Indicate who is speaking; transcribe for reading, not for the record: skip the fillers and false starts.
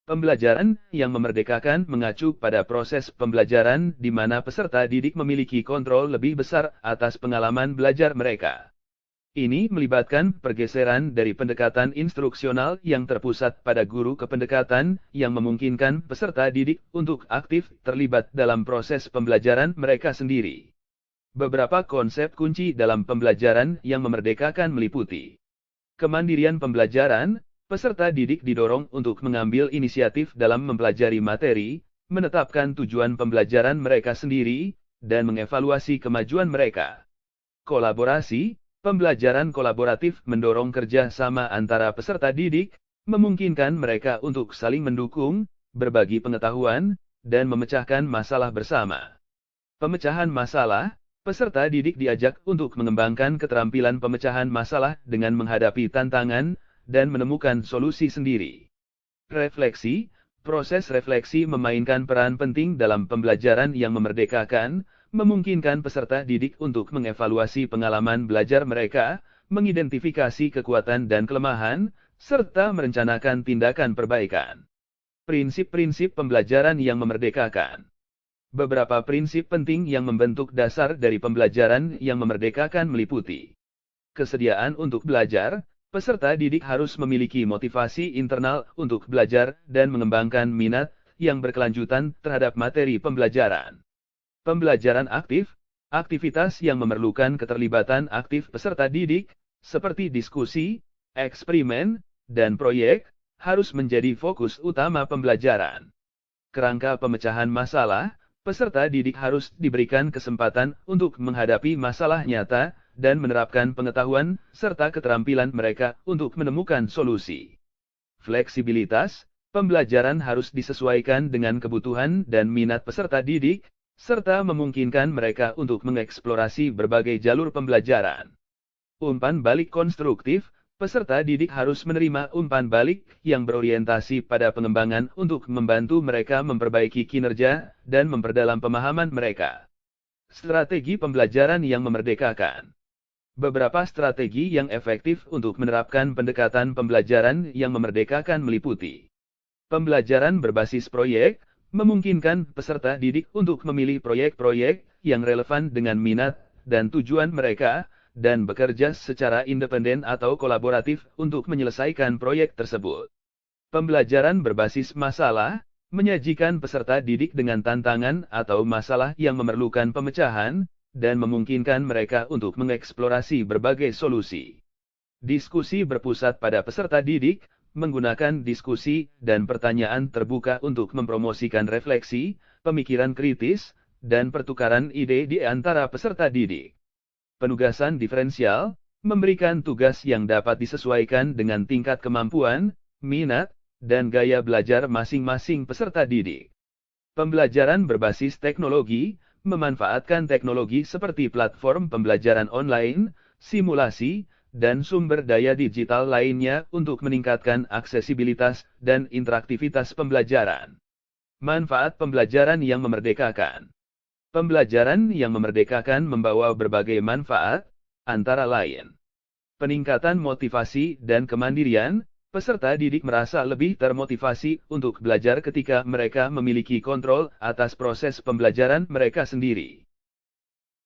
Speaker 1: Pembelajaran yang memerdekakan mengacu pada proses pembelajaran di mana peserta didik memiliki kontrol lebih besar atas pengalaman belajar mereka. Ini melibatkan pergeseran dari pendekatan instruksional yang terpusat pada guru ke pendekatan yang memungkinkan peserta didik untuk aktif terlibat dalam proses pembelajaran mereka sendiri. Beberapa konsep kunci dalam pembelajaran yang memerdekakan meliputi kemandirian pembelajaran. Peserta didik didorong untuk mengambil inisiatif dalam mempelajari materi, menetapkan tujuan pembelajaran mereka sendiri, dan mengevaluasi kemajuan mereka. Kolaborasi, pembelajaran kolaboratif mendorong kerja sama antara peserta didik, memungkinkan mereka untuk saling mendukung, berbagi pengetahuan, dan memecahkan masalah bersama. Pemecahan masalah, peserta didik diajak untuk mengembangkan keterampilan pemecahan masalah dengan menghadapi tantangan, dan menemukan solusi sendiri. Refleksi, proses refleksi memainkan peran penting dalam pembelajaran yang memerdekakan, memungkinkan peserta didik untuk mengevaluasi pengalaman belajar mereka, mengidentifikasi kekuatan dan kelemahan, serta merencanakan tindakan perbaikan. Prinsip-prinsip pembelajaran yang memerdekakan. Beberapa prinsip penting yang membentuk dasar dari pembelajaran yang memerdekakan meliputi kesediaan untuk belajar. Peserta didik harus memiliki motivasi internal untuk belajar dan mengembangkan minat yang berkelanjutan terhadap materi pembelajaran. Pembelajaran aktif, aktivitas yang memerlukan keterlibatan aktif peserta didik, seperti diskusi, eksperimen, dan proyek, harus menjadi fokus utama pembelajaran. Kerangka pemecahan masalah, peserta didik harus diberikan kesempatan untuk menghadapi masalah nyata, dan menerapkan pengetahuan serta keterampilan mereka untuk menemukan solusi. Fleksibilitas, pembelajaran harus disesuaikan dengan kebutuhan dan minat peserta didik, serta memungkinkan mereka untuk mengeksplorasi berbagai jalur pembelajaran. Umpan balik konstruktif, peserta didik harus menerima umpan balik yang berorientasi pada pengembangan untuk membantu mereka memperbaiki kinerja dan memperdalam pemahaman mereka. Strategi pembelajaran yang memerdekakan. Beberapa strategi yang efektif untuk menerapkan pendekatan pembelajaran yang memerdekakan meliputi pembelajaran berbasis proyek, memungkinkan peserta didik untuk memilih proyek-proyek yang relevan dengan minat dan tujuan mereka, dan bekerja secara independen atau kolaboratif untuk menyelesaikan proyek tersebut. Pembelajaran berbasis masalah, menyajikan peserta didik dengan tantangan atau masalah yang memerlukan pemecahan, dan memungkinkan mereka untuk mengeksplorasi berbagai solusi. Diskusi berpusat pada peserta didik, menggunakan diskusi dan pertanyaan terbuka untuk mempromosikan refleksi, pemikiran kritis, dan pertukaran ide di antara peserta didik. Penugasan diferensial, memberikan tugas yang dapat disesuaikan dengan tingkat kemampuan, minat, dan gaya belajar masing-masing peserta didik. Pembelajaran berbasis teknologi, memanfaatkan teknologi seperti platform pembelajaran online, simulasi, dan sumber daya digital lainnya untuk meningkatkan aksesibilitas dan interaktivitas pembelajaran. Manfaat pembelajaran yang memerdekakan. Pembelajaran yang memerdekakan membawa berbagai manfaat, antara lain peningkatan motivasi dan kemandirian. Peserta didik merasa lebih termotivasi untuk belajar ketika mereka memiliki kontrol atas proses pembelajaran mereka sendiri.